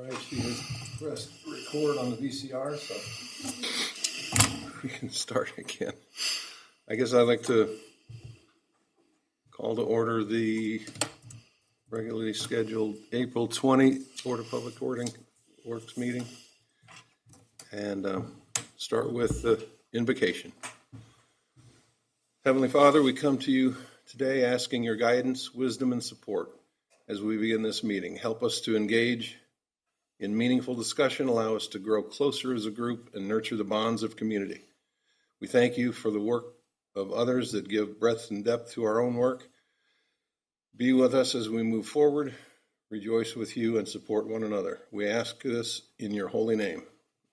right, she has pressed record on the VCR, so we can start again. I guess I'd like to call to order the regularly scheduled April 20 Board of Public Works meeting and start with the invocation. Heavenly Father, we come to you today asking your guidance, wisdom, and support as we begin this meeting. Help us to engage in meaningful discussion, allow us to grow closer as a group, and nurture the bonds of community. We thank you for the work of others that give breadth and depth to our own work. Be with us as we move forward, rejoice with you, and support one another. We ask this in your holy name.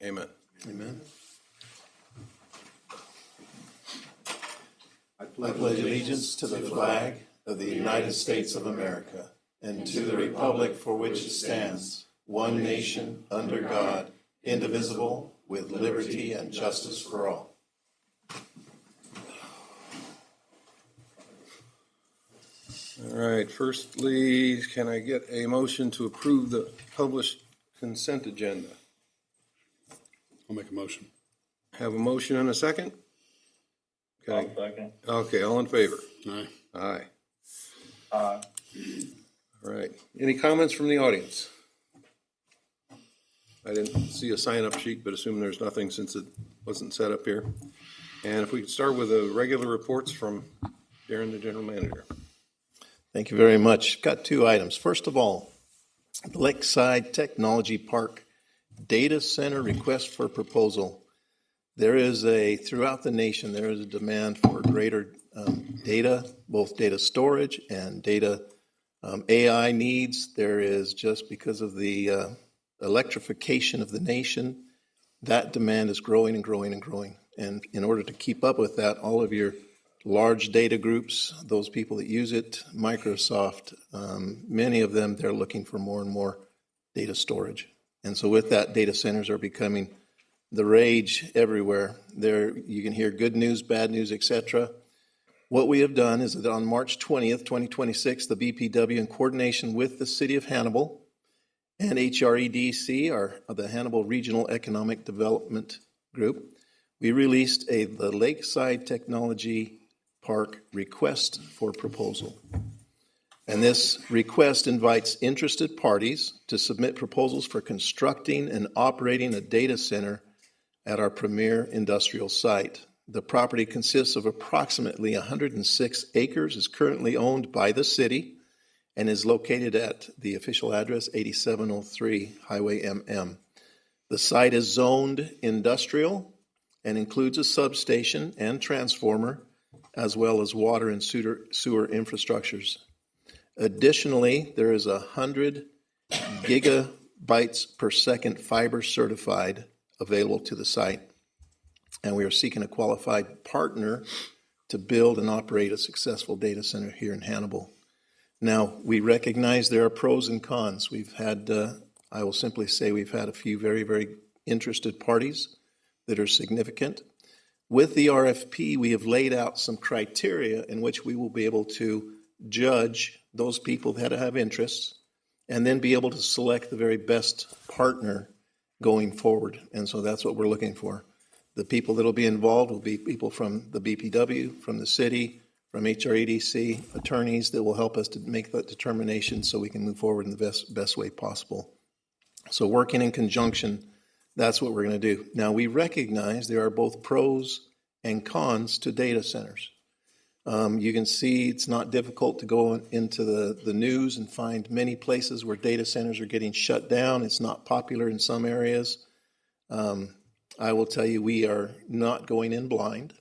Amen. Amen. I pledge allegiance to the flag of the United States of America and to the republic for which it stands, one nation, under God, indivisible, with liberty and justice for all. All right, firstly, can I get a motion to approve the published consent agenda? I'll make a motion. Have a motion and a second? Okay. I'll second. Okay, all in favor? Aye. Aye. Aye. All right. Any comments from the audience? I didn't see a sign-up sheet, but assume there's nothing since it wasn't set up here. And if we could start with the regular reports from Darren, the General Manager. Thank you very much. Got two items. First of all, the Lakeside Technology Park Data Center request for proposal. There is throughout the nation, there is a demand for greater data, both data storage and data AI needs. There is, just because of the electrification of the nation, that demand is growing and growing and growing. And in order to keep up with that, all of your large data groups, those people that use it, Microsoft, many of them, they're looking for more and more data storage. And so with that, data centers are becoming the rage everywhere. There, you can hear good news, bad news, etc. What we have done is that on March 20th, 2026, the BPW, in coordination with the City of Hannibal and HREDC, the Hannibal Regional Economic Development Group, we released the Lakeside Technology Park request for proposal. And this request invites interested parties to submit proposals for constructing and operating a data center at our premier industrial site. The property consists of approximately 106 acres, is currently owned by the city, and is located at the official address 8703 Highway MM. The site is zoned industrial and includes a substation and transformer, as well as water and sewer infrastructures. Additionally, there is 100 gigabytes per second fiber certified available to the site. And we are seeking a qualified partner to build and operate a successful data center here in Hannibal. Now, we recognize there are pros and cons. We've had, I will simply say, we've had a few very, very interested parties that are significant. With the RFP, we have laid out some criteria in which we will be able to judge those people that have interests and then be able to select the very best partner going forward. And so that's what we're looking for. The people that will be involved will be people from the BPW, from the city, from HREDC, attorneys that will help us to make that determination so we can move forward in the best way possible. So working in conjunction, that's what we're going to do. Now, we recognize there are both pros and cons to data centers. You can see it's not difficult to go into the news and find many places where data centers are getting shut down. It's not popular in some areas. I will tell you, we are not going in blind.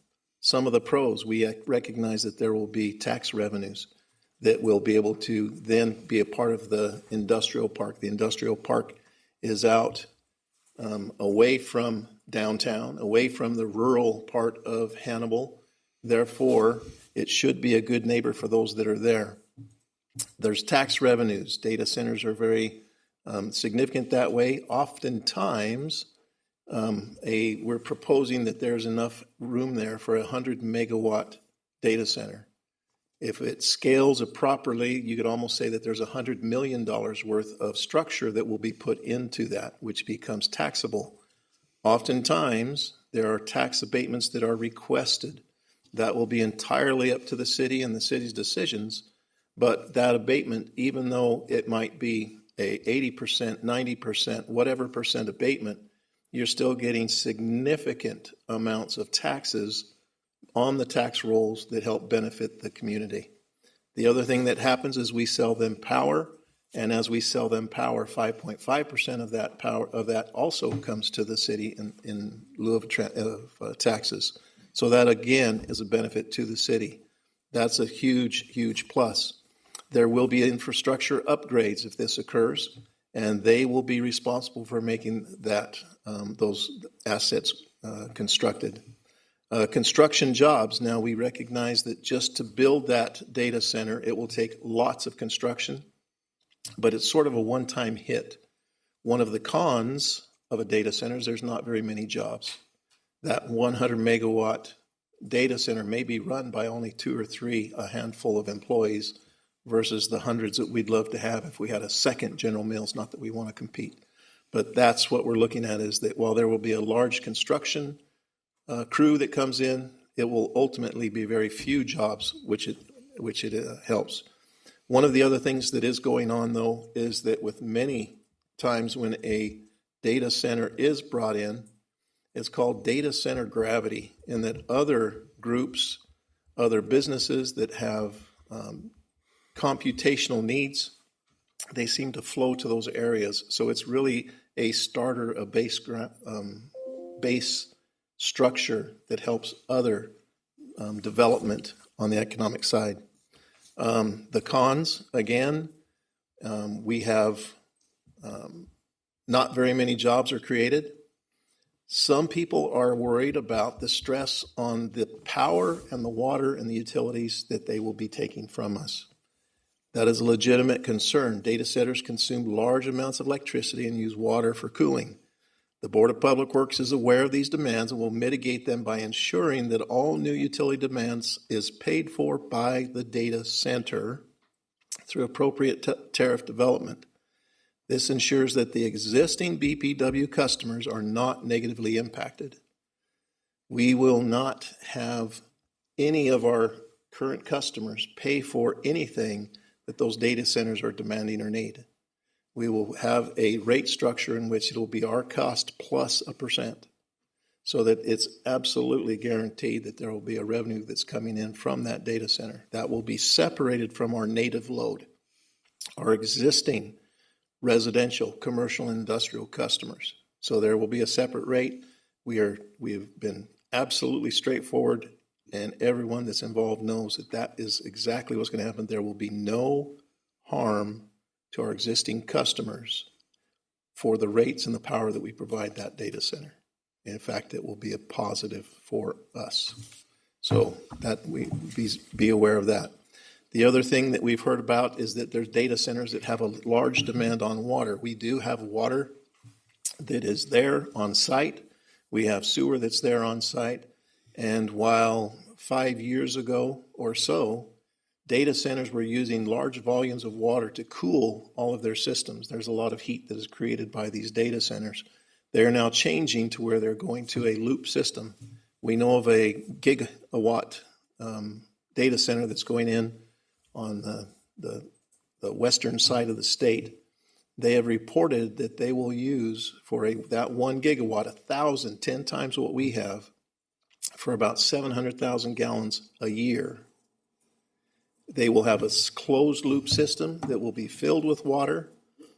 Some of the pros, we recognize that there will be tax revenues that will be able to then be a part of the industrial park. The industrial park is out away from downtown, away from the rural part of Hannibal. Therefore, it should be a good neighbor for those that are there. There's tax revenues. Data centers are very significant that way. Oftentimes, we're proposing that there's enough room there for a 100 megawatt data center. If it scales it properly, you could almost say that there's $100 million worth of structure that will be put into that, which becomes taxable. Oftentimes, there are tax abatements that are requested. That will be entirely up to the city and the city's decisions, but that abatement, even though it might be a 80%, 90%, whatever percent abatement, you're still getting significant amounts of taxes on the tax rolls that help benefit the community. The other thing that happens is we sell them power, and as we sell them power, 5.5% of that power of that also comes to the city in lieu of taxes. So that again is a benefit to the city. That's a huge, huge plus. There will be infrastructure upgrades if this occurs, and they will be responsible for making that those assets constructed. Construction jobs, now we recognize that just to build that data center, it will take lots of construction, but it's sort of a one-time hit. One of the cons of a data center is there's not very many jobs. That 100 megawatt data center may be run by only 2 or 3, a handful of employees, versus the hundreds that we'd love to have if we had a second General Mills, not that we want to compete. But that's what we're looking at, is that while there will be a large construction crew that comes in, it will ultimately be very few jobs, which it helps. One of the other things that is going on, though, is that with many times when a data center is brought in, it's called data center gravity, in that other groups, other businesses that have computational needs, they seem to flow to those areas. So it's really a starter, a base structure that helps other development on the economic side. The cons, again, we have not very many jobs are created. Some people are worried about the stress on the power and the water and the utilities that they will be taking from us. That is a legitimate concern. Data centers consume large amounts of electricity and use water for cooling. The Board of Public Works is aware of these demands and will mitigate them by ensuring that all new utility demands is paid for by the data center through appropriate tariff development. This ensures that the existing BPW customers are not negatively impacted. We will not have any of our current customers pay for anything that those data centers are demanding or need. We will have a rate structure in which it will be our cost plus 1%, so that it's absolutely guaranteed that there will be a revenue that's coming in from that data center. That will be separated from our native load, our existing residential, commercial, and industrial customers. So there will be a separate rate. We have been absolutely straightforward, and everyone that's involved knows that that is exactly what's going to happen. There will be no harm to our existing customers for the rates and the power that we provide that data center. In fact, it will be a positive for us. So that we be aware of that. The other thing that we've heard about is that there's data centers that have a large demand on water. We do have water that is there on site. We have sewer that's there on site. And while 5 years ago or so, data centers were using large volumes of water to cool all of their systems. There's a lot of heat that is created by these data centers. They're now changing to where they're going to a loop system. We know of a gigawatt data center that's going in on the western side of the state. They have reported that they will use for that 1 gigawatt, 10 times what we have, for about 700,000 gallons a year. They will have a closed loop system that will be filled with water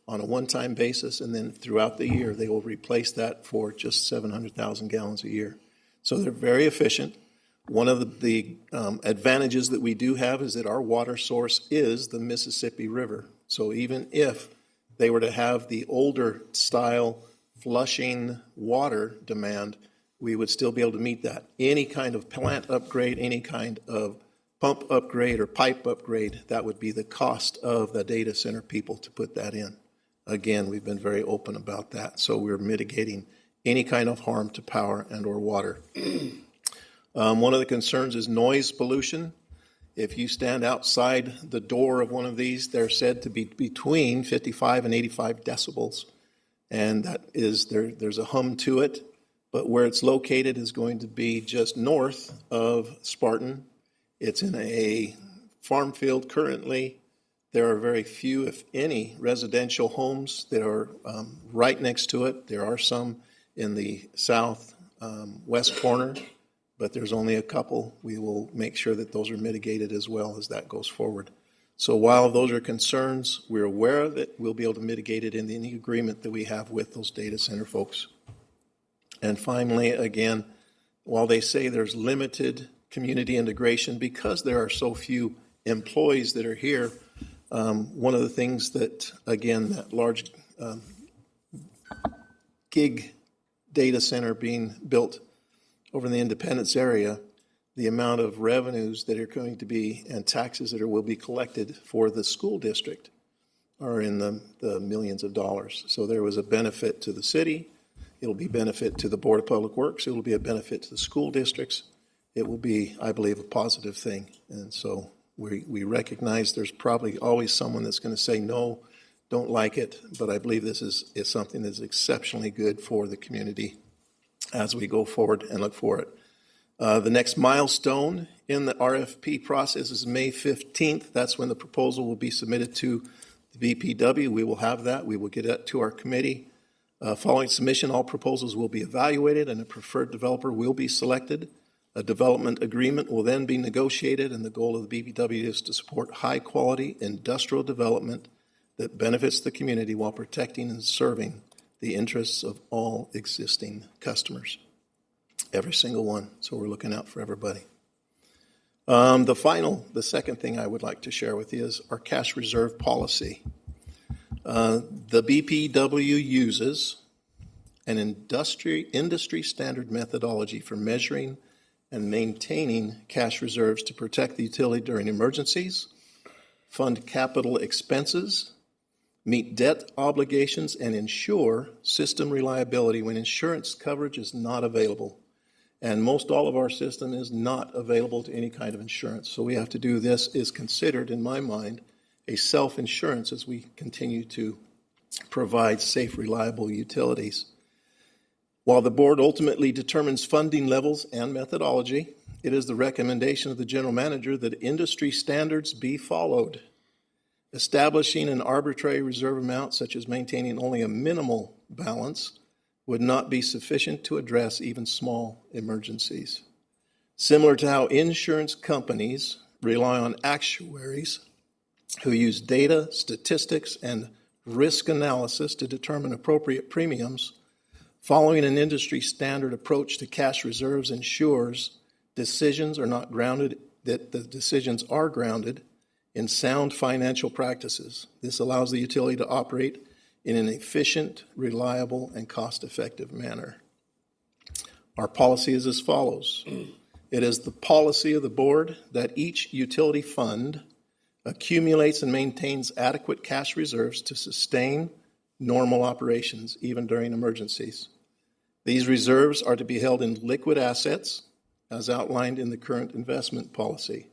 on a one-time basis, and then throughout the year they will replace that for just 700,000 gallons a year. So they're very efficient. One of the advantages that we do have is that our water source is the Mississippi River. So even if they were to have the older style flushing water demand, we would still be able to meet that. Any kind of plant upgrade, any kind of pump upgrade or pipe upgrade, that would be the cost of the data center people to put that in. Again, we've been very open about that. So we're mitigating any kind of harm to power and or water. One of the concerns is noise pollution. If you stand outside the door of one of these, they're said to be between 55 and 85 decibels. And that is, there's a hum to it, but where it's located is going to be just north of Spartan. It's in a farm field currently. There are very few, if any, residential homes that are right next to it. There are some in the south west corner, but there's only a couple. We will make sure that those are mitigated as well as that goes forward. So while those are concerns, we're aware of it. We'll be able to mitigate it in any agreement that we have with those data center folks. And finally, again, while they say there's limited community integration, because there are so few employees that are here, one of the things that, again, that large gig data center being built over in the Independence area, the amount of revenues that are going to be and taxes that will be collected for the school district are in the millions of dollars. So there was a benefit to the city. It'll be benefit to the Board of Public Works. It will be a benefit to the school districts. It will be, I believe, a positive thing. And so we recognize there's probably always someone that's going to say no, don't like it, but I believe this is something that's exceptionally good for the community as we go forward and look for it. The next milestone in the RFP process is May 15th. That's when the proposal will be submitted to the BPW. We will have that. We will get that to our committee. Following submission, all proposals will be evaluated and a preferred developer will be selected. A development agreement will then be negotiated, and the goal of the BPW is to support high-quality industrial development that benefits the community while protecting and serving the interests of all existing customers. Every single one. So we're looking out for everybody. The second thing I would like to share with you is our cash reserve policy. The BPW uses an industry standard methodology for measuring and maintaining cash reserves to protect the utility during emergencies, fund capital expenses, meet debt obligations, and ensure system reliability when insurance coverage is not available. And most all of our system is not available to any kind of insurance. So we have to do this is considered, in my mind, a self-insurance as we continue to provide safe, reliable utilities. While the board ultimately determines funding levels and methodology, it is the recommendation of the general manager that industry standards be followed. Establishing an arbitrary reserve amount, such as maintaining only a minimal balance, would not be sufficient to address even small emergencies. Similar to how insurance companies rely on actuaries who use data, statistics, and risk analysis to determine appropriate premiums, following an industry standard approach to cash reserves ensures decisions are grounded in sound financial practices. This allows the utility to operate in an efficient, reliable, and cost-effective manner. Our policy is as follows. It is the policy of the board that each utility fund accumulates and maintains adequate cash reserves to sustain normal operations, even during emergencies. These reserves are to be held in liquid assets, as outlined in the current investment policy.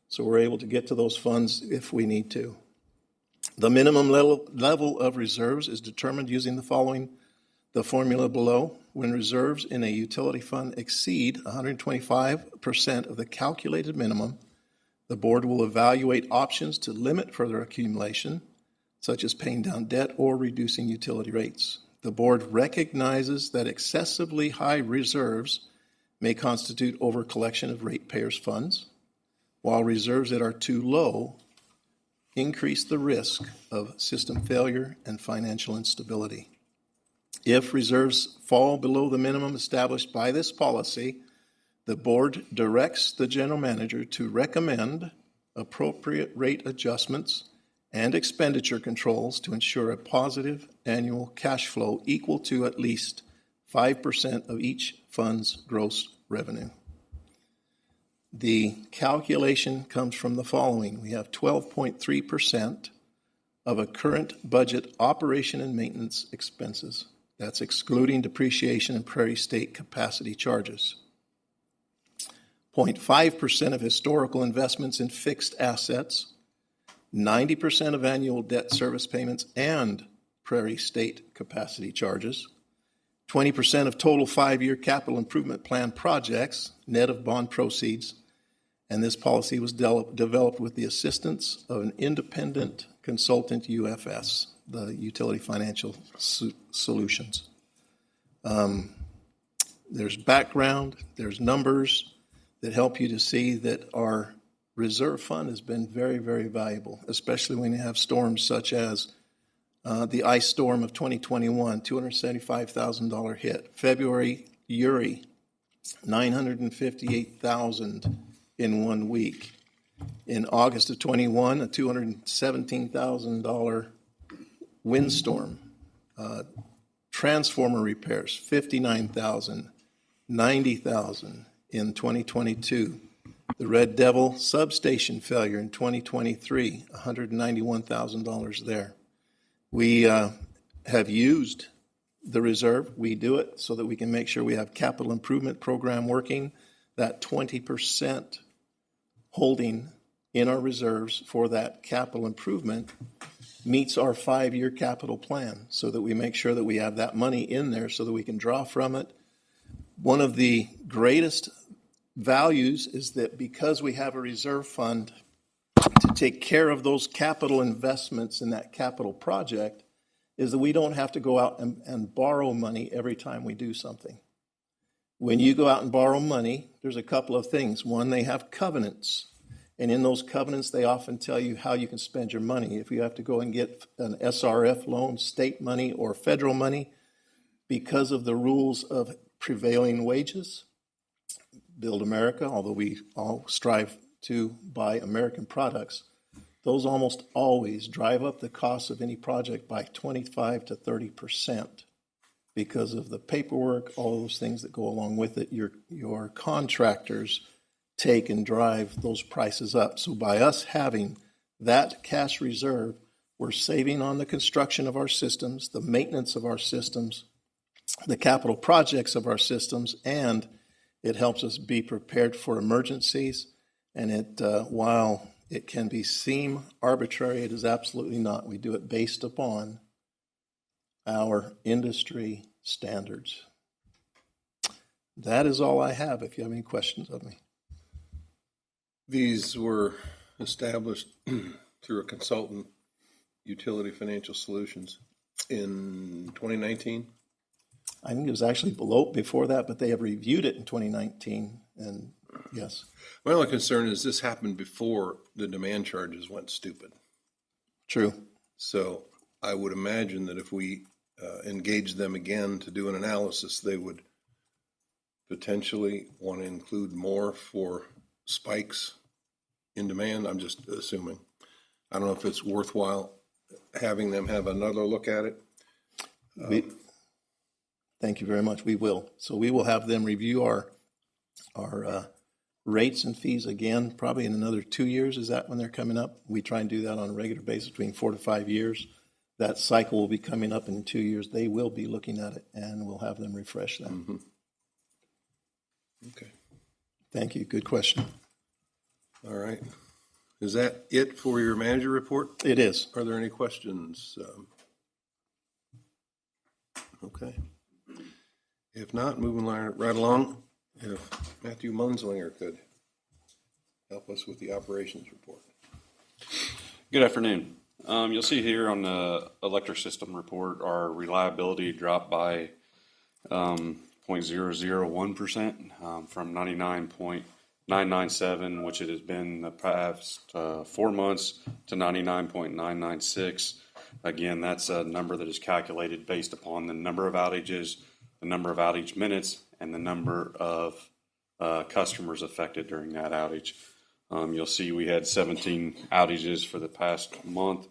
So we're able to get to those funds if we need to. The minimum level of reserves is determined using the formula below. When reserves in a utility fund exceed 125% of the calculated minimum, the board will evaluate options to limit further accumulation, such as paying down debt or reducing utility rates. The board recognizes that excessively high reserves may constitute overcollection of ratepayers' funds, while reserves that are too low increase the risk of system failure and financial instability. If reserves fall below the minimum established by this policy, the board directs the general manager to recommend appropriate rate adjustments and expenditure controls to ensure a positive annual cash flow equal to at least 5% of each fund's gross revenue. The calculation comes from the following. We have 12.3% of a current budget operation and maintenance expenses. That's excluding depreciation and Prairie State capacity charges. 0.5% of historical investments in fixed assets, 90% of annual debt service payments and Prairie State capacity charges, 20% of total 5-year capital improvement plan projects, net of bond proceeds, and this policy was developed with the assistance of an independent consultant, UFS, the Utility Financial Solutions. There's background, there's numbers that help you to see that our reserve fund has been very, very valuable, especially when you have storms such as the ice storm of 2021, $275,000 hit. February, Uri, $958,000 in 1 week. In August of 21, a $217,000 windstorm. Transformer repairs, $59,000, $90,000 in 2022. The Red Devil substation failure in 2023, $191,000 there. We have used the reserve. We do it so that we can make sure we have capital improvement program working. That 20% holding in our reserves for that capital improvement meets our 5-year capital plan so that we make sure that we have that money in there so that we can draw from it. One of the greatest values is that because we have a reserve fund to take care of those capital investments in that capital project, is that we don't have to go out and borrow money every time we do something. When you go out and borrow money, there's a couple of things. One, they have covenants. And in those covenants, they often tell you how you can spend your money. If you have to go and get an SRF loan, state money, or federal money, because of the rules of prevailing wages, Build America, although we all strive to buy American products, those almost always drive up the cost of any project by 25 to 30% because of the paperwork, all those things that go along with it. Your contractors take and drive those prices up. So by us having that cash reserve, we're saving on the construction of our systems, the maintenance of our systems, the capital projects of our systems, and it helps us be prepared for emergencies. And it, while it can seem arbitrary, it is absolutely not. We do it based upon our industry standards. That is all I have. If you have any questions of me. These were established through a consultant, Utility Financial Solutions, in 2019. I think it was actually before that, but they have reviewed it in 2019, and yes. My only concern is this happened before the demand charges went stupid. True. So I would imagine that if we engage them again to do an analysis, they would potentially want to include more for spikes in demand. I'm just assuming. I don't know if it's worthwhile having them have another look at it. Thank you very much. We will. So we will have them review our rates and fees again, probably in another 2 years. Is that when they're coming up? We try and do that on a regular basis between 4 to 5 years. That cycle will be coming up in 2 years. They will be looking at it, and we'll have them refresh that. Mm-hmm. Okay. Thank you. Good question. All right. Is that it for your manager report? It is. Are there any questions? Okay. If not, moving right along, if Matthew Munslinger could help us with the operations report. Good afternoon. You'll see here on the electric system report, our reliability dropped by 0.001% from 99.997, which it has been the past 4 months, to 99.996. Again, that's a number that is calculated based upon the number of outages, the number of outage minutes, and the number of customers affected during that outage. You'll see we had 17 outages for the past month.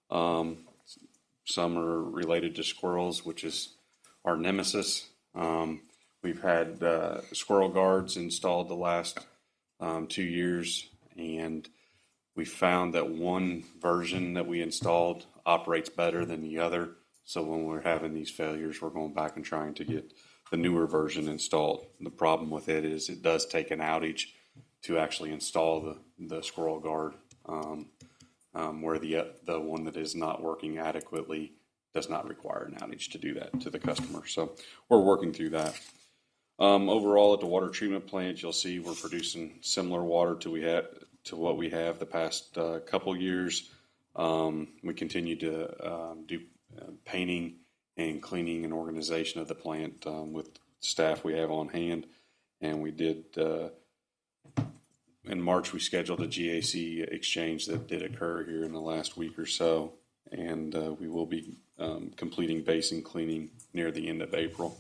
Some are related to squirrels, which is our nemesis. We've had squirrel guards installed the last 2 years, and we found that one version that we installed operates better than the other. So when we're having these failures, we're going back and trying to get the newer version installed. The problem with it is it does take an outage to actually install the squirrel guard, where the one that is not working adequately does not require an outage to do that to the customer. So we're working through that. Overall, at the water treatment plant, you'll see we're producing similar water to what we have the past couple years. We continue to do painting and cleaning and organization of the plant with staff we have on hand. And we did, in March, we scheduled a GAC exchange that did occur here in the last week or so. And we will be completing basin cleaning near the end of April.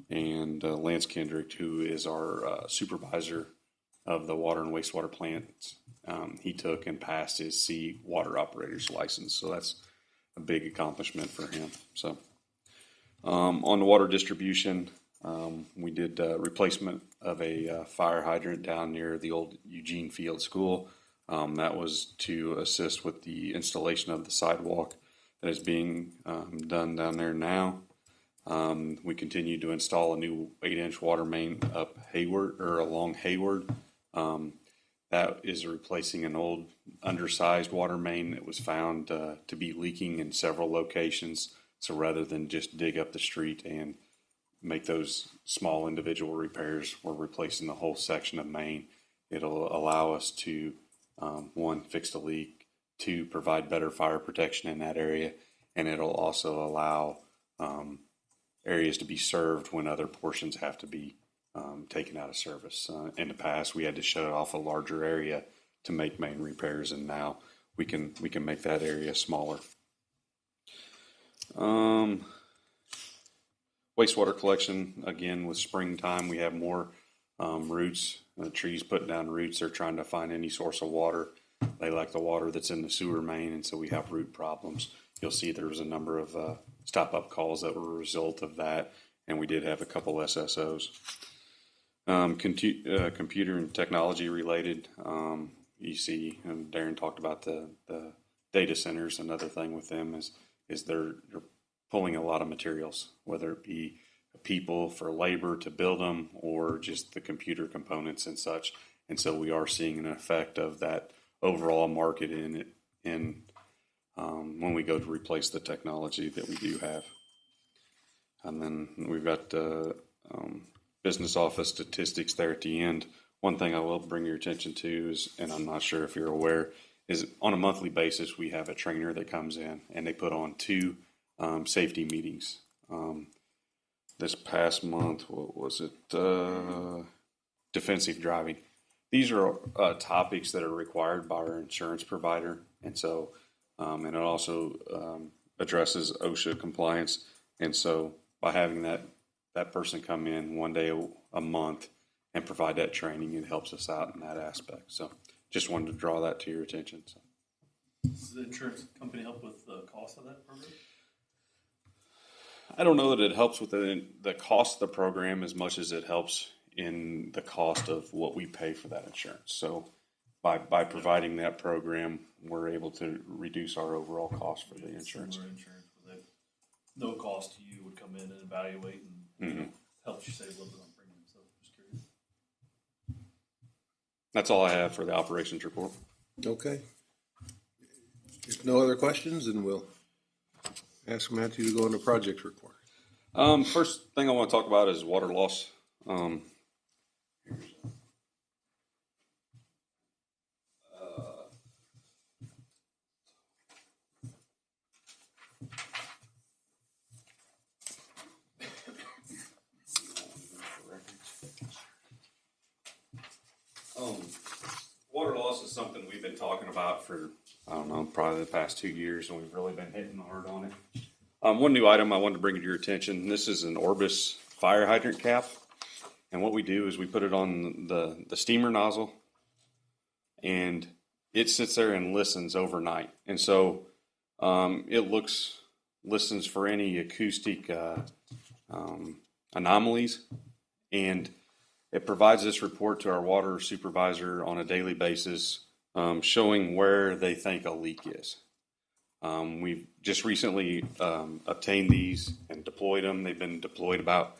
And Lance Kendrick, who is our supervisor of the water and wastewater plants, he took and passed his C water operator's license. So that's a big accomplishment for him. So on the water distribution, we did replacement of a fire hydrant down near the old Eugene Field School. That was to assist with the installation of the sidewalk that is being done down there now. We continue to install a new 8-inch water main up Hayward or along Hayward. That is replacing an old undersized water main that was found to be leaking in several locations. So rather than just dig up the street and make those small individual repairs, we're replacing the whole section of main. It'll allow us to, one, fix the leak, two, provide better fire protection in that area, and it'll also allow areas to be served when other portions have to be taken out of service. In the past, we had to shut off a larger area to make main repairs, and now we can make that area smaller. Wastewater collection, again, with springtime, we have more roots, trees putting down roots. They're trying to find any source of water. They like the water that's in the sewer main, and so we have root problems. You'll see there was a number of stop-up calls that were a result of that, and we did have a couple SSOs. Computer and technology related, you see, and Darren talked about the data centers. Another thing with them is they're pulling a lot of materials, whether it be people for labor to build them or just the computer components and such. And so we are seeing an effect of that overall market in when we go to replace the technology that we do have. And then we've got business office statistics there at the end. One thing I will bring your attention to is, and I'm not sure if you're aware, is on a monthly basis we have a trainer that comes in and they put on 2 safety meetings. This past month, what was it? Defensive driving. These are topics that are required by our insurance provider, and so and it also addresses OSHA compliance. And so by having that person come in one day a month and provide that training, it helps us out in that aspect. So just wanted to draw that to your attention. So. Does the insurance company help with the cost of that program? I don't know that it helps with the cost of the program as much as it helps in the cost of what we pay for that insurance. So by providing that program, we're able to reduce our overall cost for the insurance. Similar insurance, where no cost to you would come in and evaluate and helps you save a little bit on premium. So just curious. That's all I have for the operations report. Okay. If no other questions, then we'll ask Matthew to go into project report. First thing I want to talk about is water loss. Water loss is something we've been talking about for, I don't know, probably the past 2 years, and we've really been hitting hard on it. One new item I wanted to bring to your attention. This is an Orbis fire hydrant cap. And what we do is we put it on the steamer nozzle, and it sits there and listens overnight. And so it listens for any acoustic anomalies, and it provides this report to our water supervisor on a daily basis, showing where they think a leak is. We've just recently obtained these and deployed them. They've been deployed about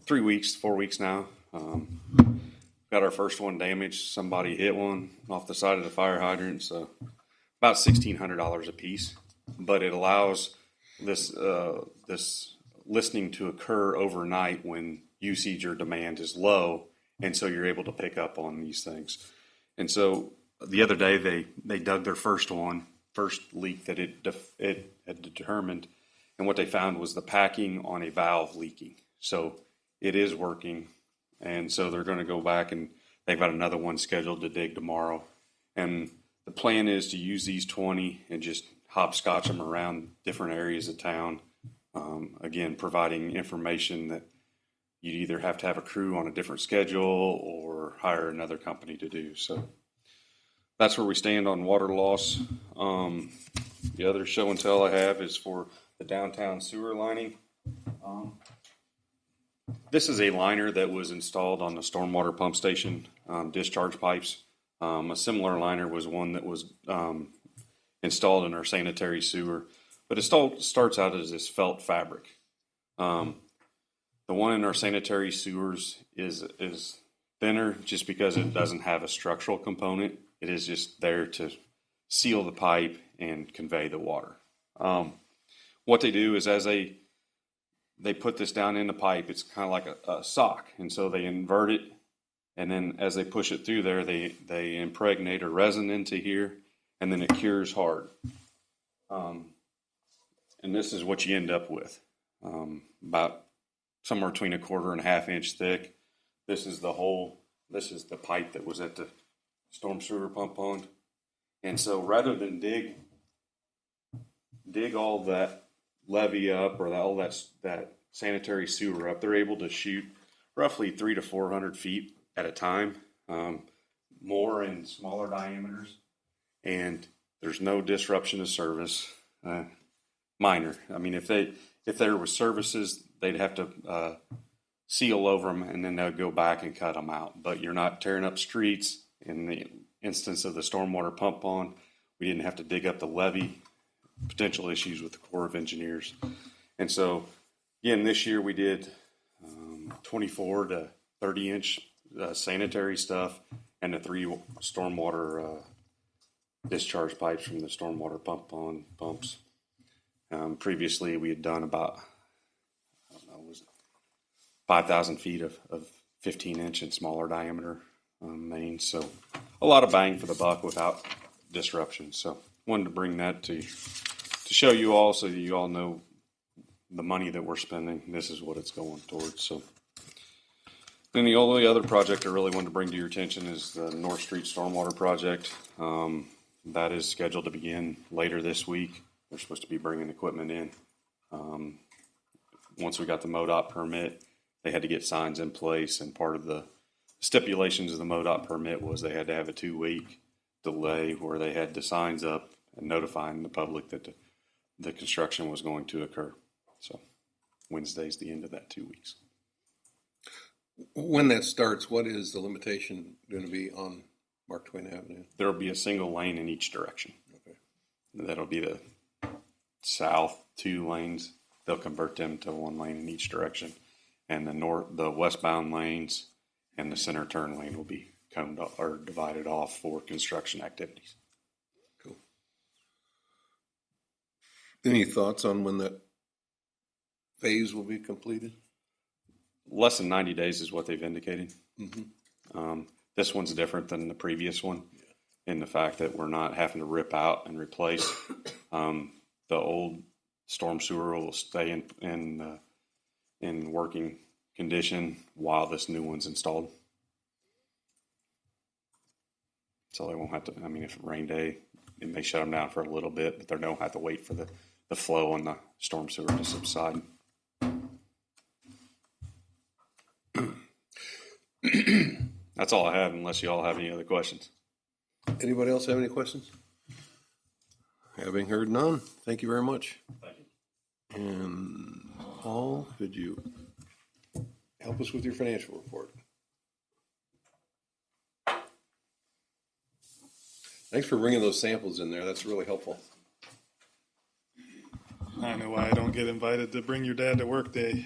4 weeks now. got our first one damaged. Somebody hit one off the side of the fire hydrant, so about $1,600 a piece. But it allows this listening to occur overnight when usage or demand is low, and so you're able to pick up on these things. And so the other day they dug their first leak that it had determined, and what they found was the packing on a valve leaking. So it is working, and so they're going to go back, and they've got another one scheduled to dig tomorrow. And the plan is to use these 20 and just hopscotch them around different areas of town. Again, providing information that you'd either have to have a crew on a different schedule or hire another company to do. So that's where we stand on water loss. The other show and tell I have is for the downtown sewer lining. This is a liner that was installed on the stormwater pump station discharge pipes. A similar liner was one that was installed in our sanitary sewer, but it starts out as this felt fabric. The one in our sanitary sewers is thinner just because it doesn't have a structural component. It is just there to seal the pipe and convey the water. What they do is as they put this down in the pipe, it's kind of like a sock. And so they invert it, and then as they push it through there, they impregnate a resin into here, and then it cures hard. And this is what you end up with, about somewhere between 1/4 and 1/2 inch thick. This is the pipe that was at the storm sewer pump pond. And so rather than dig all that levee up or all that sanitary sewer up, they're able to shoot roughly 300 to 400 feet at a time, more in smaller diameters, and there's no disruption of service. Minor. I mean, if there was services, they'd have to seal over them, and then they'd go back and cut them out. But you're not tearing up streets. In the instance of the stormwater pump pond, we didn't have to dig up the levee. Potential issues with the Corps of Engineers. And so, again, this year we did 24 to 30 inch sanitary stuff and the 3 stormwater discharge pipes from the stormwater pump pond pumps. Previously, we had done about, 5,000 feet of 15 inch and smaller diameter mains. So a lot of bang for the buck without disruption. So wanted to bring that to show you all so that you all know the money that we're spending. This is what it's going towards. So then the only other project I really wanted to bring to your attention is the North Street Stormwater Project. That is scheduled to begin later this week. They're supposed to be bringing equipment in. Once we got the MoDOT permit, they had to get signs in place, and part of the stipulations of the MoDOT permit was they had to have a 2-week delay where they had the signs up and notifying the public that the construction was going to occur. So Wednesday's the end of that 2 weeks. When that starts, what is the limitation going to be on Mark Twain Avenue? There'll be a single lane in each direction. Okay. That'll be the south 2 lanes. They'll convert them to 1 lane in each direction. And the westbound lanes and the center turn lane will be divided off for construction activities. Cool. Any thoughts on when that phase will be completed? Less than 90 days is what they've indicated. Mm-hmm. This one's different than the previous one in the fact that we're not having to rip out and replace. The old storm sewer will stay in working condition while this new one's installed. So they won't have to, if it's a rain day, it may shut them down for a little bit, but they don't have to wait for the flow on the storm sewer to subside. That's all I have, unless you all have any other questions. Anybody else have any questions? Having heard none, thank you very much. Thank you. And Paul, could you help us with your financial report? Thanks for bringing those samples in there. That's really helpful. I know why I don't get invited to bring your dad to work day.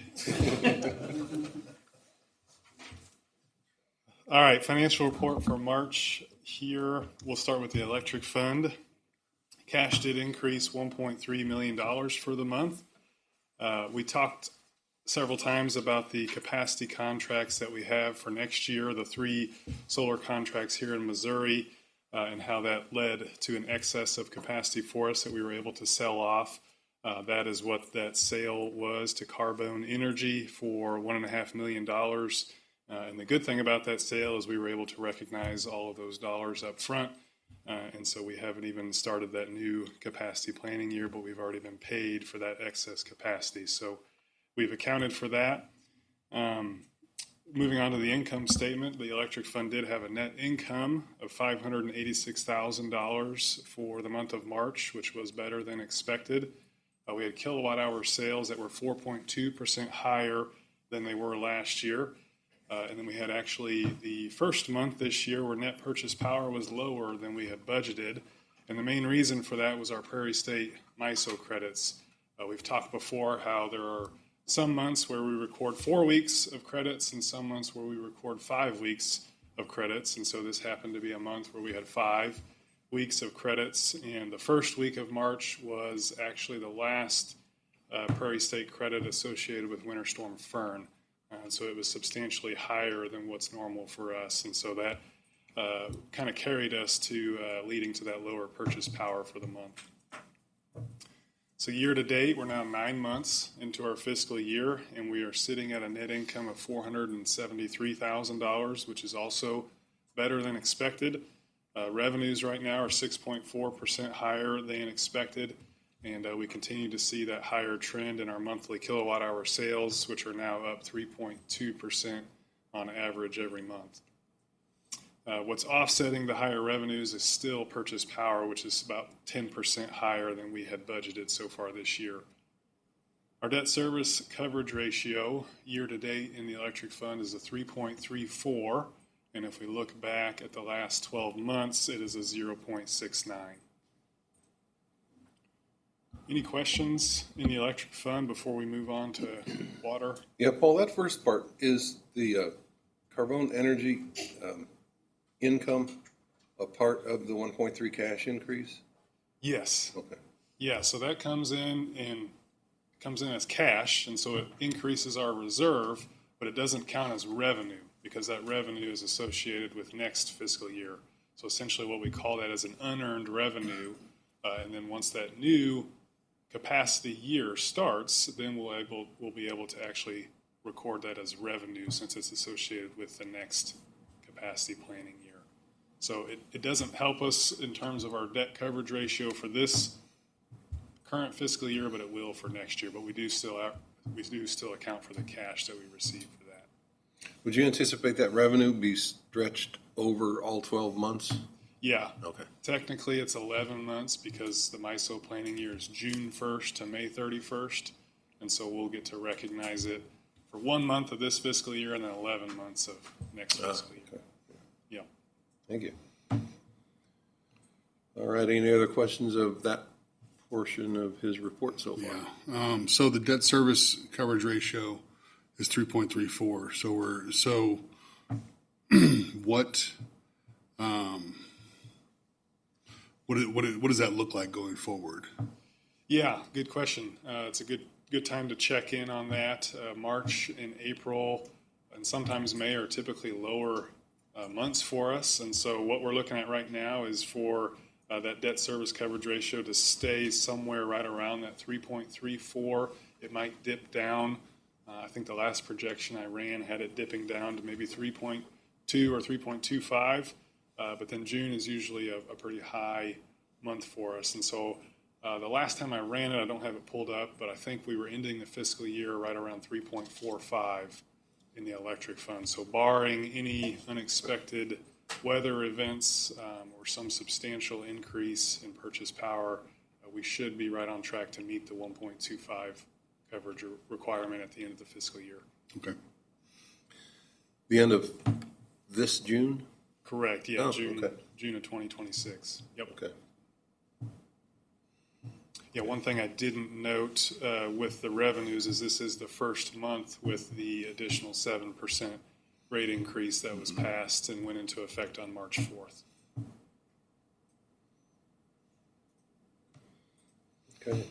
All right, financial report for March here. We'll start with the electric fund. Cash did increase $1.3 million for the month. We talked several times about the capacity contracts that we have for next year, the 3 solar contracts here in Missouri, and how that led to an excess of capacity for us that we were able to sell off. That is what that sale was to Carbone Energy for $1.5 million. And the good thing about that sale is we were able to recognize all of those dollars up front. And so we haven't even started that new capacity planning year, but we've already been paid for that excess capacity. So we've accounted for that. Moving on to the income statement, the electric fund did have a net income of $586,000 for the month of March, which was better than expected. We had kilowatt hour sales that were 4.2% higher than they were last year. And then we had actually the first month this year where net purchase power was lower than we had budgeted. And the main reason for that was our Prairie State MISO credits. We've talked before how there are some months where we record 4 weeks of credits and some months where we record 5 weeks of credits. And so this happened to be a month where we had 5 weeks of credits. And the first week of March was actually the last Prairie State credit associated with Winter Storm Fern. So it was substantially higher than what's normal for us. And so that kind of carried us to leading to that lower purchase power for the month. So year to date, we're now 9 months into our fiscal year, and we are sitting at a net income of $473,000, which is also better than expected. Revenues right now are 6.4% higher than expected, and we continue to see that higher trend in our monthly kilowatt hour sales, which are now up 3.2% on average every month. What's offsetting the higher revenues is still purchase power, which is about 10% higher than we had budgeted so far this year. Our debt service coverage ratio year to date in the electric fund is a 3.34, and if we look back at the last 12 months, it is a 0.69. Any questions in the electric fund before we move on to water? Yeah, Paul, that first part, is the Carbone Energy income a part of the 1.3 cash increase? Yes. Okay. Yeah, so that comes in as cash, and so it increases our reserve, but it doesn't count as revenue because that revenue is associated with next fiscal year. So essentially what we call that is an unearned revenue, and then once that new capacity year starts, then we'll be able to actually record that as revenue since it's associated with the next capacity planning year. So it doesn't help us in terms of our debt coverage ratio for this current fiscal year, but it will for next year. But we do still account for the cash that we receive for that. Would you anticipate that revenue be stretched over all 12 months? Yeah. Okay. Technically, it's 11 months because the MISO planning year is June 1st to May 31st. And so we'll get to recognize it for 1 month of this fiscal year and then 11 months of next fiscal year. Okay. Yeah. Thank you. All right, any other questions of that portion of his report so far? Yeah. So the debt service coverage ratio is 3.34. So what does that look like going forward? Yeah, good question. It's a good time to check in on that. March and April and sometimes May are typically lower months for us. And so what we're looking at right now is for that debt service coverage ratio to stay somewhere right around that 3.34. It might dip down. I think the last projection I ran had it dipping down to maybe 3.2 or 3.25. But then June is usually a pretty high month for us. And so the last time I ran it, I don't have it pulled up, but I think we were ending the fiscal year right around 3.45 in the electric fund. So barring any unexpected weather events or some substantial increase in purchase power, we should be right on track to meet the 1.25 coverage requirement at the end of the fiscal year. Okay. The end of this June? Correct, yeah, Oh, June okay. June of 2026. Yep. Okay. Yeah, one thing I didn't note with the revenues is this is the first month with the additional 7% rate increase that was passed and went into effect on March 4th. Okay.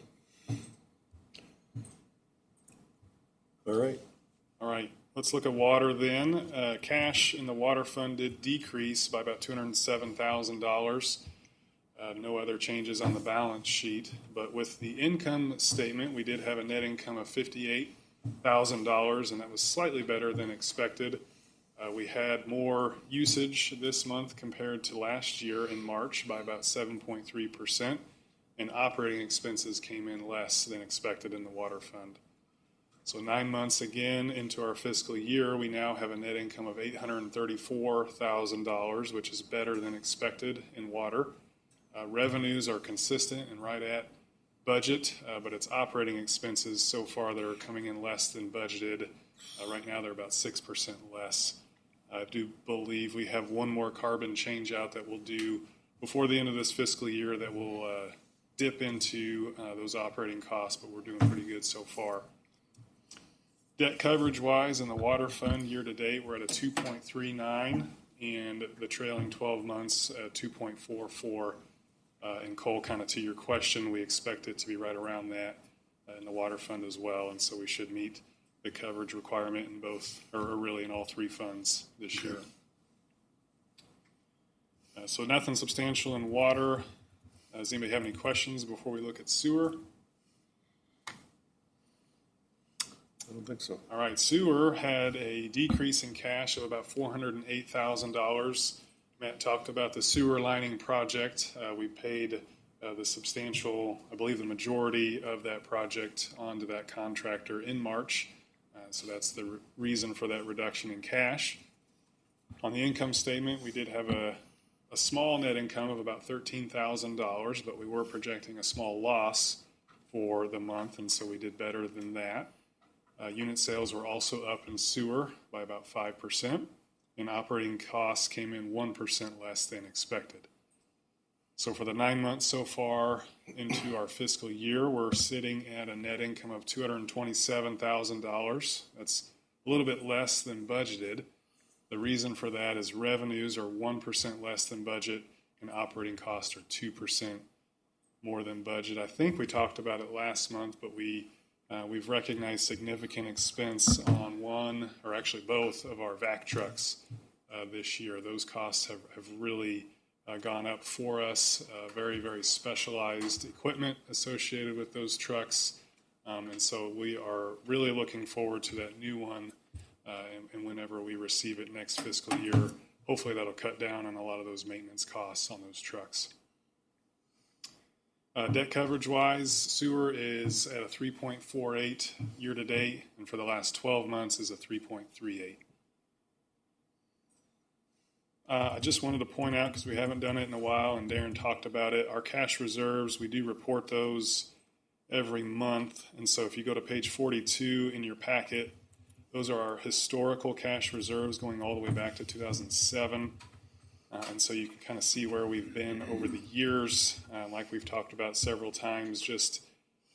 All right. All right, let's look at water then. Cash in the water fund did decrease by about $207,000. No other changes on the balance sheet, but with the income statement, we did have a net income of $58,000, and that was slightly better than expected. We had more usage this month compared to last year in March by about 7.3%, and operating expenses came in less than expected in the water fund. So 9 months again into our fiscal year, we now have a net income of $834,000, which is better than expected in water. Revenues are consistent and right at budget, but it's operating expenses so far that are coming in less than budgeted. Right now, they're about 6% less. I do believe we have one more carbon change out that we'll do before the end of this fiscal year that will dip into those operating costs, but we're doing pretty good so far. Debt coverage wise in the water fund year to date, we're at a 2.39, and the trailing 12 months 2.44. And Cole, kind of to your question, we expect it to be right around that in the water fund as well, and so we should meet the coverage requirement in both, or really in all three funds this year. So nothing substantial in water. Does anybody have any questions before we look at sewer? I don't think so. All right, sewer had a decrease in cash of about $408,000. Matt talked about the sewer lining project. We paid the substantial, I believe the majority of that project onto that contractor in March. So that's the reason for that reduction in cash. On the income statement, we did have a small net income of about $13,000, but we were projecting a small loss for the month, and so we did better than that. Unit sales were also up in sewer by about 5%, and operating costs came in 1% less than expected. So for the 9 months so far into our fiscal year, we're sitting at a net income of $227,000. That's a little bit less than budgeted. The reason for that is revenues are 1% less than budget, and operating costs are 2% more than budget. I think we talked about it last month, but we've recognized significant expense on one, or actually both, of our vac trucks this year. Those costs have really gone up for us. Very, very specialized equipment associated with those trucks. And so we are really looking forward to that new one. And whenever we receive it next fiscal year, hopefully that'll cut down on a lot of those maintenance costs on those trucks. Debt coverage wise, sewer is at a 3.48 year to date, and for the last 12 months is a 3.38. I just wanted to point out, because we haven't done it in a while and Darren talked about it, our cash reserves, we do report those every month. And so if you go to page 42 in your packet, those are our historical cash reserves going all the way back to 2007. And so you can kind of see where we've been over the years. Like we've talked about several times, just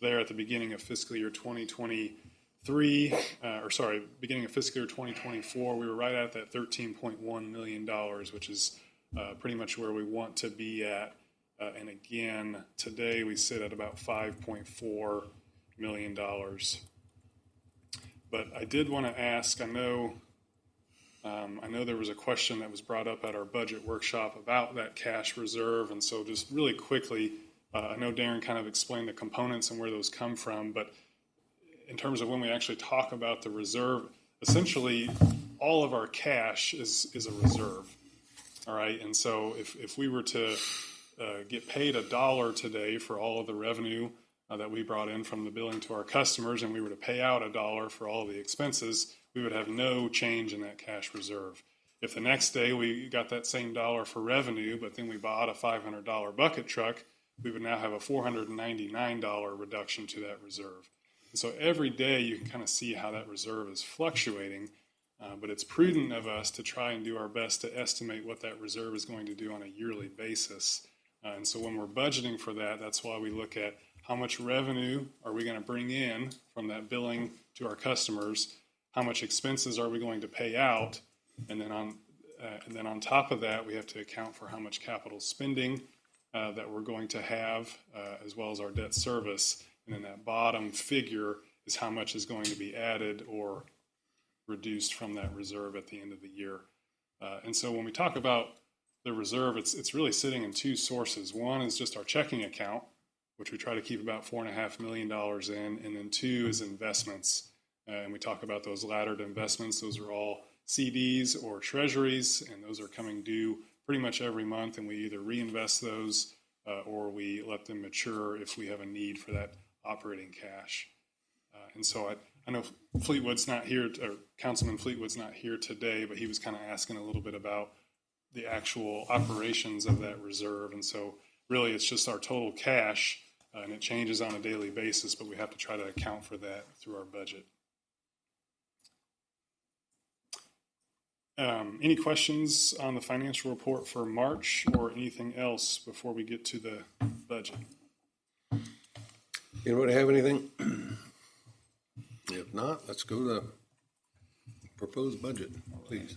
there at the beginning of fiscal year 2023, beginning of fiscal year 2024, we were right at that $13.1 million, which is pretty much where we want to be at. And again, today we sit at about $5.4 million. But I did want to ask, I know there was a question that was brought up at our budget workshop about that cash reserve, and so just really quickly, I know Darren kind of explained the components and where those come from, but in terms of when we actually talk about the reserve, essentially all of our cash is a reserve, all right? And so if we were to get paid $1 today for all of the revenue that we brought in from the billing to our customers, and we were to pay out $1 for all of the expenses, we would have no change in that cash reserve. If the next day we got that same dollar for revenue, but then we bought a $500 bucket truck, we would now have a $499 reduction to that reserve. And so every day you can kind of see how that reserve is fluctuating, but it's prudent of us to try and do our best to estimate what that reserve is going to do on a yearly basis. And so when we're budgeting for that, that's why we look at how much revenue are we going to bring in from that billing to our customers, how much expenses are we going to pay out, And then on top of that, we have to account for how much capital spending that we're going to have, as well as our debt service. And then that bottom figure is how much is going to be added or reduced from that reserve at the end of the year. And so when we talk about the reserve, it's really sitting in two sources. One is just our checking account, which we try to keep about $4.5 million in, and then two is investments. And we talk about those laddered investments. Those are all CDs or treasuries, and those are coming due pretty much every month, and we either reinvest those or we let them mature if we have a need for that operating cash. And so I know Fleetwood's not here, or Councilman Fleetwood's not here today, but he was kind of asking a little bit about the actual operations of that reserve. And so really it's just our total cash, and it changes on a daily basis, but we have to try to account for that through our budget. Any questions on the financial report for March or anything else before we get to the budget? Anybody have anything? If not, let's go to the proposed budget, please.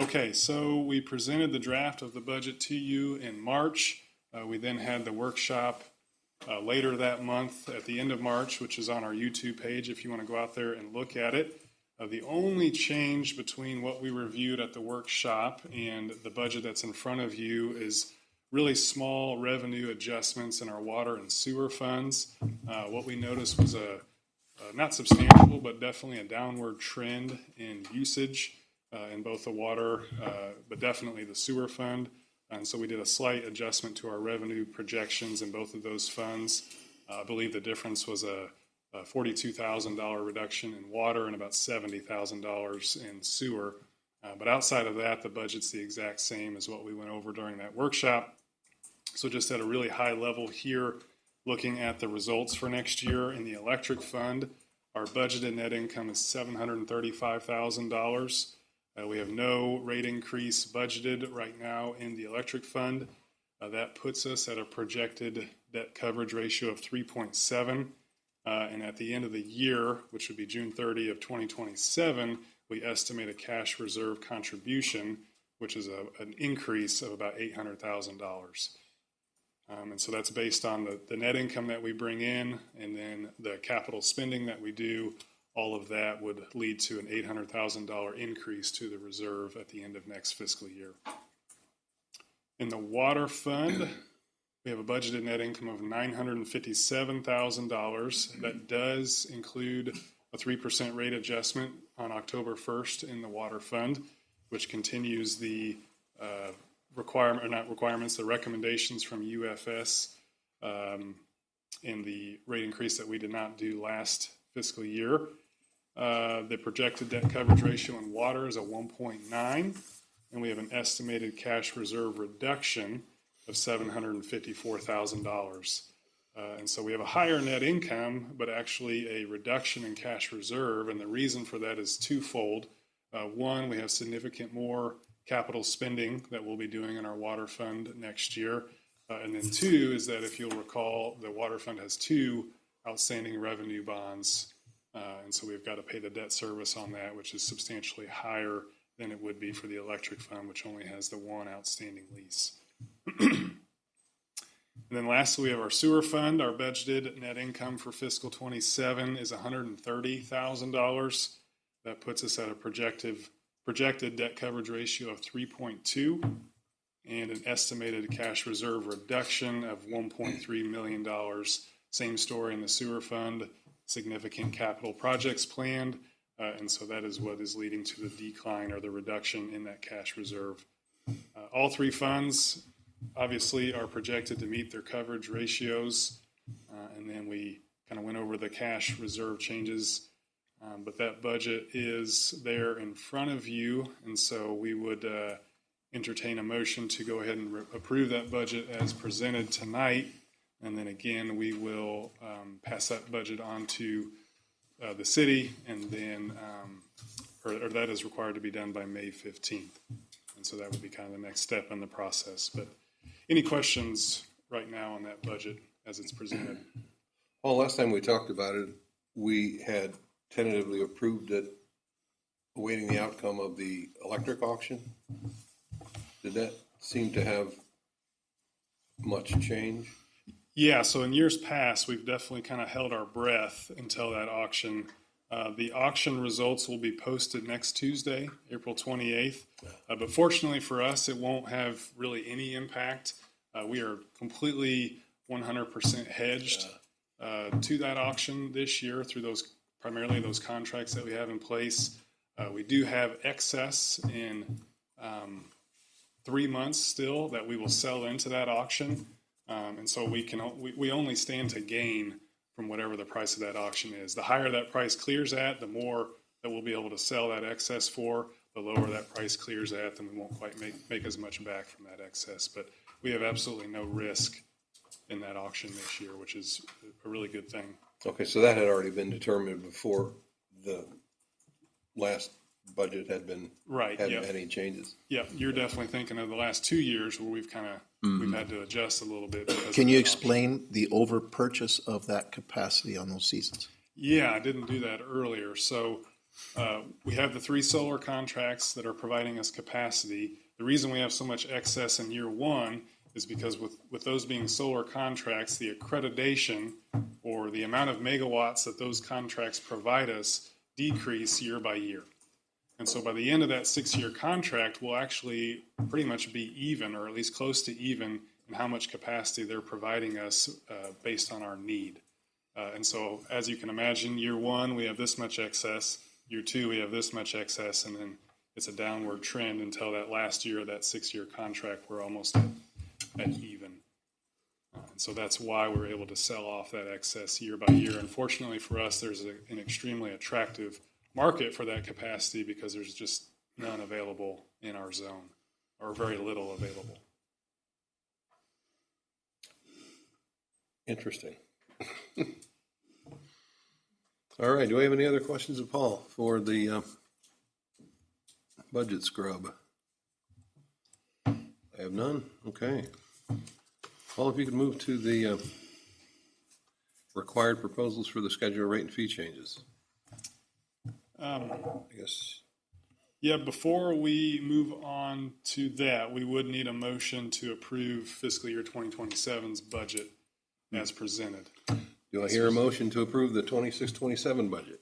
Okay, so we presented the draft of the budget to you in March. We then had the workshop later that month at the end of March, which is on our YouTube page if you want to go out there and look at it. The only change between what we reviewed at the workshop and the budget that's in front of you is really small revenue adjustments in our water and sewer funds. What we noticed was a not substantial, but definitely a downward trend in usage in both the water, but definitely the sewer fund. And so we did a slight adjustment to our revenue projections in both of those funds. I believe the difference was a $42,000 reduction in water and about $70,000 in sewer. But outside of that, the budget's the exact same as what we went over during that workshop. So just at a really high level here, looking at the results for next year in the electric fund, our budgeted net income is $735,000. We have no rate increase budgeted right now in the electric fund. That puts us at a projected debt coverage ratio of 3.7. And at the end of the year, which would be June 30 of 2027, we estimate a cash reserve contribution, which is an increase of about $800,000. And so that's based on the net income that we bring in, and then the capital spending that we do. All of that would lead to an $800,000 increase to the reserve at the end of next fiscal year. In the water fund, we have a budgeted net income of $957,000. That does include a 3% rate adjustment on October 1st in the water fund, which continues the the recommendations from UFS in the rate increase that we did not do last fiscal year. The projected debt coverage ratio in water is a 1.9, and we have an estimated cash reserve reduction of $754,000. And so we have a higher net income, but actually a reduction in cash reserve, and the reason for that is twofold. One, we have significant more capital spending that we'll be doing in our water fund next year. And then two is that if you'll recall, the water fund has two outstanding revenue bonds. And so we've got to pay the debt service on that, which is substantially higher than it would be for the electric fund, which only has the one outstanding lease. And then lastly, we have our sewer fund. Our budgeted net income for fiscal 27 is $130,000. That puts us at a projected debt coverage ratio of 3.2 and an estimated cash reserve reduction of $1.3 million. Same story in the sewer fund, significant capital projects planned, and so that is what is leading to the decline or the reduction in that cash reserve. All three funds obviously are projected to meet their coverage ratios, and then we kind of went over the cash reserve changes. But that budget is there in front of you, and so we would entertain a motion to go ahead and approve that budget as presented tonight. And then again, we will pass that budget on to the city, and then, or that is required to be done by May 15th. And so that would be kind of the next step in the process. But any questions right now on that budget as it's presented? Well, last time we talked about it, we had tentatively approved it awaiting the outcome of the electric auction. Did that seem to have much change? Yeah, so in years past, we've definitely kind of held our breath until that auction. The auction results will be posted next Tuesday, April 28th. But fortunately for us, it won't have really any impact. We are completely 100% hedged to that auction this year through primarily those contracts that we have in place. We do have excess in 3 months still that we will sell into that auction. And so we only stand to gain from whatever the price of that auction is. The higher that price clears at, the more that we'll be able to sell that excess for. The lower that price clears at, then we won't quite make as much back from that excess. But we have absolutely no risk in that auction this year, which is a really good thing. Okay, so that had already been determined before the last budget had been, Right, had yep. any changes. Yeah, you're definitely thinking of the last 2 years where we've kind of we've had to adjust a little bit. Can you explain the over purchase of that capacity on those seasons? Yeah, I didn't do that earlier. So we have the 3 solar contracts that are providing us capacity. The reason we have so much excess in year 1 is because with those being solar contracts, the accreditation or the amount of megawatts that those contracts provide us decrease year by year. And so by the end of that 6-year contract, we'll actually pretty much be even, or at least close to even, in how much capacity they're providing us based on our need. And so as you can imagine, year 1, we have this much excess. Year 2, we have this much excess. And then it's a downward trend until that last year of that 6-year contract, we're almost at even. And so that's why we're able to sell off that excess year by year. Unfortunately for us, there's an extremely attractive market for that capacity because there's just none available in our zone, or very little available. Interesting. All right, do we have any other questions of Paul for the budget scrub? I have none. Okay. Paul, if you could move to the required proposals for the schedule rate and fee changes. I guess. Yeah, before we move on to that, we would need a motion to approve fiscal year 2027's budget as presented. Do I hear a motion to approve the 26-27 budget?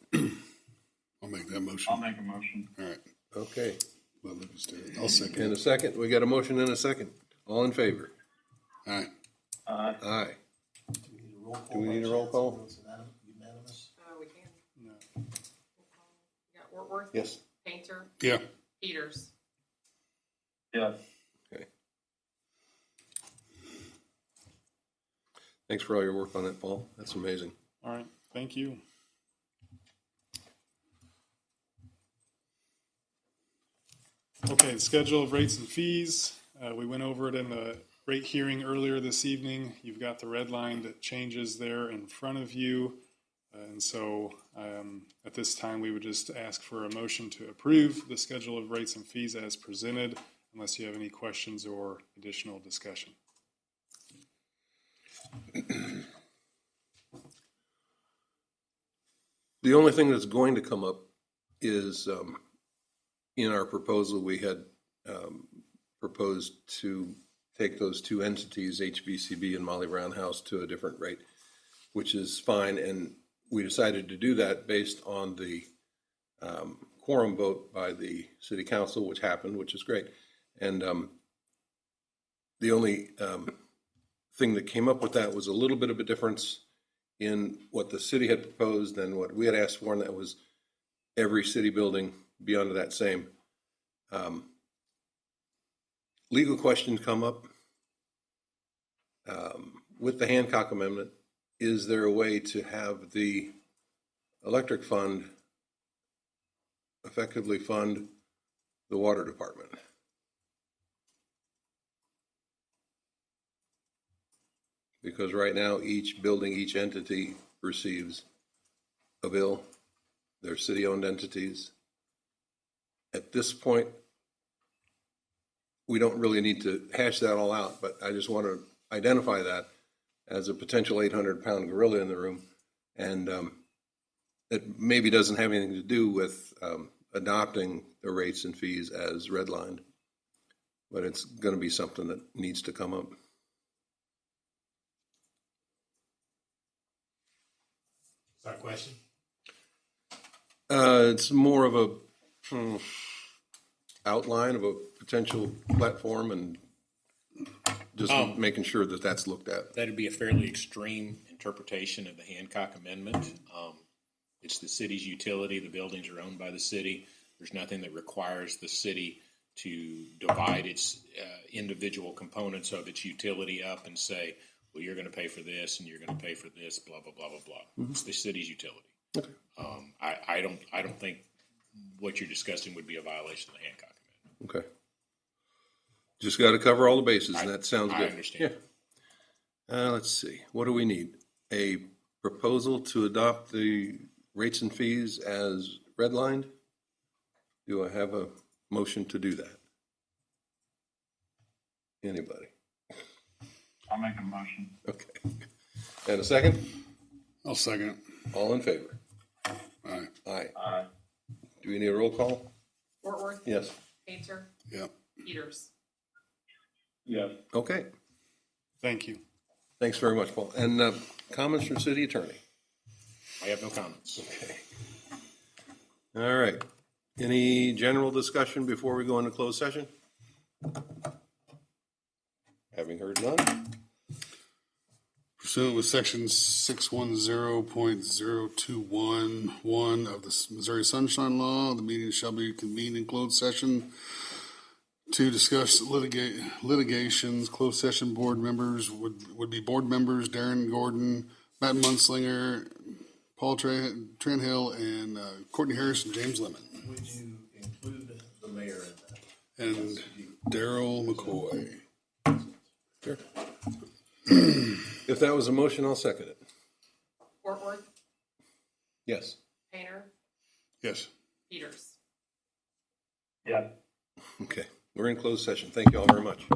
I'll make that motion. I'll make a motion. All right. Okay. Well, let me start. I'll second. And a second. We got a motion and a second. All in favor? All right. Aye. Do we need a roll call? Unanimous? We can. No. We got Wortworth. Yes. Painter. Yeah. Peters. Yeah. Okay. Thanks for all your work on that, Paul. That's amazing. All right, thank you. Okay, the schedule of rates and fees. We went over it in the rate hearing earlier this evening. You've got the redlined changes there in front of you. And so at this time, we would just ask for a motion to approve the schedule of rates and fees as presented, unless you have any questions or additional discussion. The only thing that's going to come up is in our proposal, we had proposed to take those 2 entities, HBCB and Molly Brown House, to a different rate, which is fine. And we decided to do that based on the quorum vote by the city council, which happened, which is great. And the only thing that came up with that was a little bit of a difference in what the city had proposed and what we had asked for, and that was every city building be under that same. Legal questions come up with the Hancock Amendment. Is there a way to have the electric fund effectively fund the water department? Because right now, each building, each entity receives a bill. They're city-owned entities. At this point, we don't really need to hash that all out, but I just want to identify that as a potential 800-pound gorilla in the room. And it maybe doesn't have anything to do with adopting the rates and fees as redlined. But it's going to be something that needs to come up. Is that a question? It's more of a outline of a potential platform and just making sure that that's looked at. That'd be a fairly extreme interpretation of the Hancock Amendment. It's the city's utility. The buildings are owned by the city. There's nothing that requires the city to divide its individual components of its utility up and say, well, you're going to pay for this and you're going to pay for this, blah, blah, blah, blah, blah. Mm-hmm. It's the city's utility. Okay. I don't think what you're discussing would be a violation of the Hancock Amendment. Okay. Just got to cover all the bases, and that sounds good. I understand. Yeah. Let's see. What do we need? A proposal to adopt the rates and fees as redlined? Do I have a motion to do that? Anybody? I'll make a motion. Okay. And a second? I'll second it. All in favor? Aye. Aye. Aye. Do we need a roll call? Fort Worth. Yes. Painter. Yep. Peters. Yes. Okay. Thank you. Thanks very much, Paul. And comments from city attorney? I have no comments. Okay. All right. Any general discussion before we go into closed session? Having heard none? Pursuant with section 610.0211 of the Missouri Sunshine Law, the meeting shall be convened in closed session to discuss litigations. Closed session board members would be board members Darren Gordon, Matt Munslinger, Paul Tranhill, and Courtney Harris and James Lemon. Would you include the mayor in that? And Daryl McCoy. Sure. If that was a motion, I'll second it. Fort Worth. Yes. Painter. Yes. Peters. Yes. Okay. We're in closed session. Thank you all very much.